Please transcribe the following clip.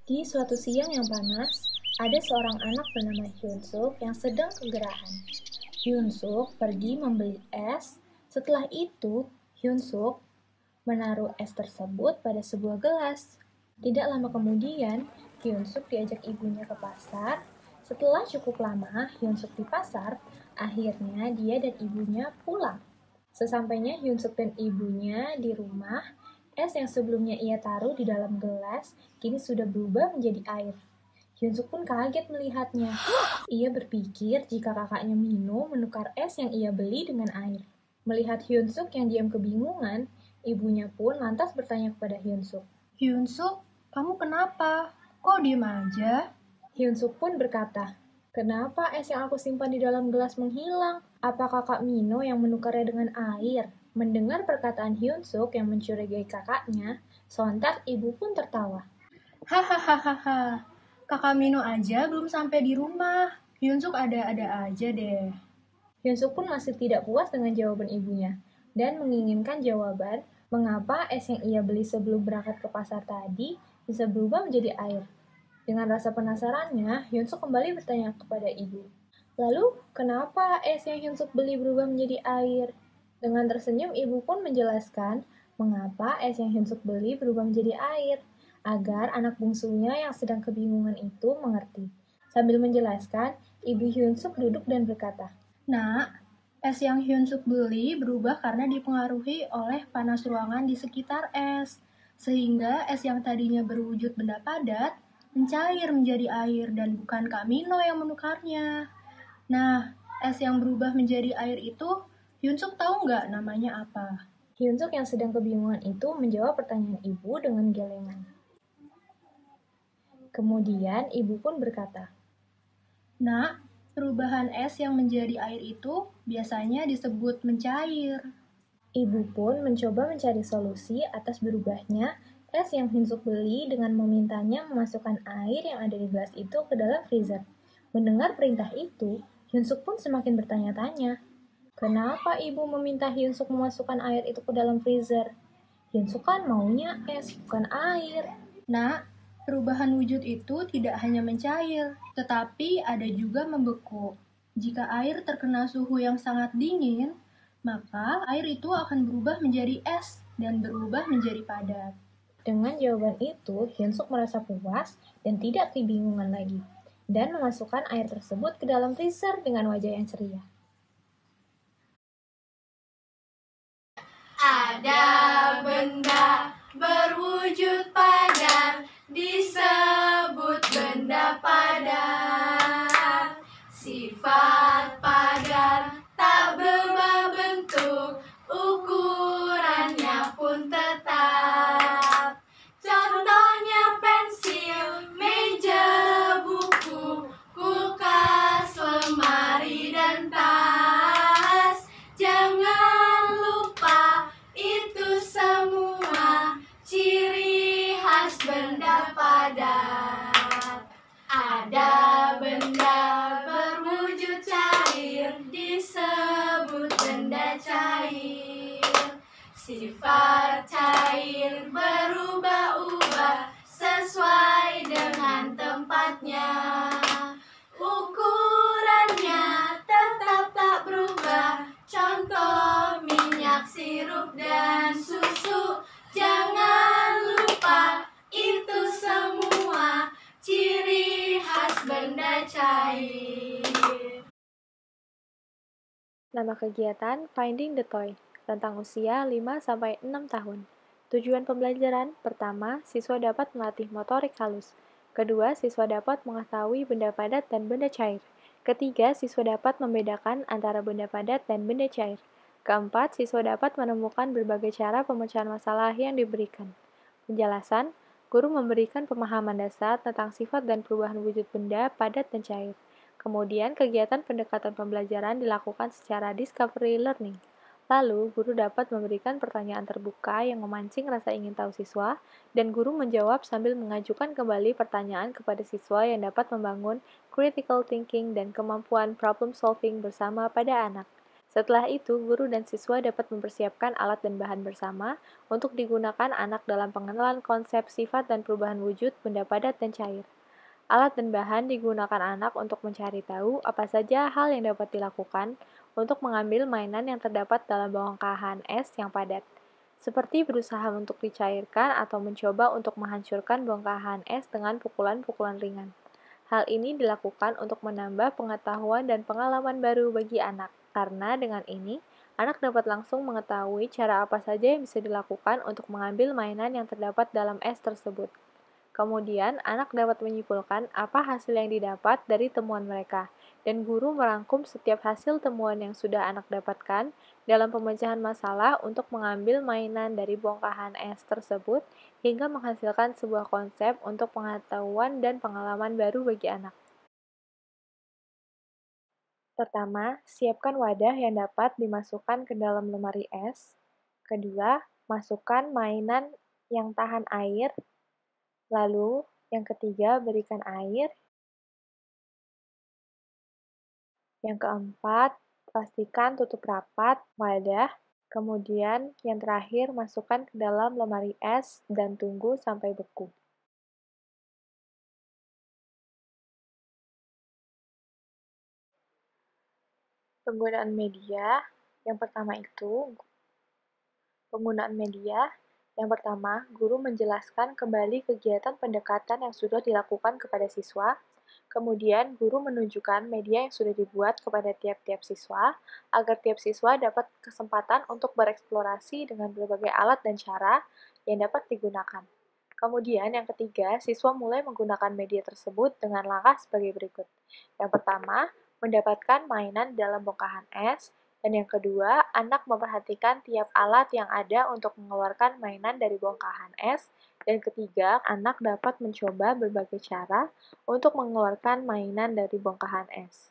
Di suatu siang yang panas, ada seorang anak bernama Hyunsuk yang sedang kegerahan. Hyunsuk pergi membeli es. Setelah itu, Hyunsuk menaruh es tersebut pada sebuah gelas. Tidak lama kemudian, Hyunsuk diajak ibunya ke pasar. Setelah cukup lama Hyunsuk di pasar, akhirnya dia dan ibunya pulang. Sesampainya Hyunsuk dan ibunya di rumah, es yang sebelumnya ia taruh di dalam gelas kini sudah berubah menjadi air. Hyunsuk pun kaget melihatnya. Ia berpikir jika kakaknya Mino menukar es yang ia beli dengan air. Melihat Hyunsuk yang diam kebingungan, ibunya pun lantas bertanya kepada Hyunsuk. Hyunsuk, kamu kenapa? Kok diem aja? Hyunsuk pun berkata, "Kenapa es yang aku simpan di dalam gelas menghilang? Apa kakak Mino yang menukarnya dengan air?" Mendengar perkataan Hyunsuk yang mencurigai kakaknya, sontak ibu pun tertawa. Hahaha, kakak Mino aja belum sampai di rumah. Hyunsuk ada-ada aja deh. Hyunsuk pun masih tidak puas dengan jawaban ibunya, dan menginginkan jawaban mengapa es yang ia beli sebelum berangkat ke pasar tadi bisa berubah menjadi air. Dengan rasa penasarannya, Hyunsuk kembali bertanya kepada ibu. Lalu, kenapa es yang Hyunsuk beli berubah menjadi air? Dengan tersenyum, ibu pun menjelaskan mengapa es yang Hyunsuk beli berubah menjadi air, agar anak bungsunya yang sedang kebingungan itu mengerti. Sambil menjelaskan, ibu Hyunsuk duduk dan berkata, Nak, es yang Hyunsuk beli berubah karena dipengaruhi oleh panas ruangan di sekitar es. Sehingga es yang tadinya berwujud benda padat mencair menjadi air dan bukan Kak Mino yang menukarnya. Nah, es yang berubah menjadi air itu, Hyunsuk tahu nggak namanya apa? Hyunsuk yang sedang kebingungan itu menjawab pertanyaan ibu dengan gelengan. Kemudian ibu pun berkata, Nak, perubahan es yang menjadi air itu biasanya disebut mencair. Ibu pun mencoba mencari solusi atas berubahnya es yang Hyunsuk beli dengan memintanya memasukkan air yang ada di gelas itu ke dalam freezer. Mendengar perintah itu, Hyunsuk pun semakin bertanya-tanya. Kenapa ibu meminta Hyunsuk memasukkan air itu ke dalam freezer? Hyunsuk kan maunya es, bukan air. Nak, perubahan wujud itu tidak hanya mencair, tetapi ada juga membeku. Jika air terkena suhu yang sangat dingin, maka air itu akan berubah menjadi es dan berubah menjadi padat. Dengan jawaban itu, Hyunsuk merasa puas dan tidak kebingungan lagi, dan memasukkan air tersebut ke dalam freezer dengan wajah yang ceria. Ada benda berwujud padat disebut benda padat. Sifat padat tak berubah bentuk, ukurannya pun tetap. Contohnya pensil, meja, buku, kulkas, lemari, dan tas. Jangan lupa itu semua ciri khas benda padat. Ada benda berwujud cair disebut benda cair. Sifat cair berubah-ubah sesuai dengan tempatnya. Ukurannya tetap tak berubah. Contoh minyak, sirup, dan susu. Jangan lupa itu semua ciri khas benda cair. Nama kegiatan Finding the Toy, rentang usia 5-6 tahun. Tujuan pembelajaran, pertama, siswa dapat melatih motorik halus. Kedua, siswa dapat mengetahui benda padat dan benda cair. Ketiga, siswa dapat membedakan antara benda padat dan benda cair. Keempat, siswa dapat menemukan berbagai cara pemecahan masalah yang diberikan. Penjelasan, guru memberikan pemahaman dasar tentang sifat dan perubahan wujud benda padat dan cair. Kemudian, kegiatan pendekatan pembelajaran dilakukan secara discovery learning. Lalu, guru dapat memberikan pertanyaan terbuka yang memancing rasa ingin tahu siswa, dan guru menjawab sambil mengajukan kembali pertanyaan kepada siswa yang dapat membangun critical thinking dan kemampuan problem solving bersama pada anak. Setelah itu, guru dan siswa dapat mempersiapkan alat dan bahan bersama untuk digunakan anak dalam pengenalan konsep sifat dan perubahan wujud benda padat dan cair. Alat dan bahan digunakan anak untuk mencari tahu apa saja hal yang dapat dilakukan untuk mengambil mainan yang terdapat dalam bongkahan es yang padat, seperti berusaha untuk dicairkan atau mencoba untuk menghancurkan bongkahan es dengan pukulan-pukulan ringan. Hal ini dilakukan untuk menambah pengetahuan dan pengalaman baru bagi anak, karena dengan ini, anak dapat langsung mengetahui cara apa saja yang bisa dilakukan untuk mengambil mainan yang terdapat dalam es tersebut. Kemudian, anak dapat menyimpulkan apa hasil yang didapat dari temuan mereka, dan guru merangkum setiap hasil temuan yang sudah anak dapatkan dalam pemecahan masalah untuk mengambil mainan dari bongkahan es tersebut hingga menghasilkan sebuah konsep untuk pengetahuan dan pengalaman baru bagi anak. Pertama, siapkan wadah yang dapat dimasukkan ke dalam lemari es. Kedua, masukkan mainan yang tahan air. Lalu, yang ketiga, berikan air. Yang keempat, pastikan tutup rapat wadah. Kemudian, yang terakhir, masukkan ke dalam lemari es dan tunggu sampai beku. Penggunaan media, yang pertama itu, guru menjelaskan kembali kegiatan pendekatan yang sudah dilakukan kepada siswa. Kemudian, guru menunjukkan media yang sudah dibuat kepada tiap-tiap siswa, agar tiap siswa dapat kesempatan untuk bereksplorasi dengan berbagai alat dan cara yang dapat digunakan. Kemudian, yang ketiga, siswa mulai menggunakan media tersebut dengan langkah sebagai berikut. Yang pertama, mendapatkan mainan dalam bongkahan es, dan yang kedua, anak memperhatikan tiap alat yang ada untuk mengeluarkan mainan dari bongkahan es, dan ketiga, anak dapat mencoba berbagai cara untuk mengeluarkan mainan dari bongkahan es.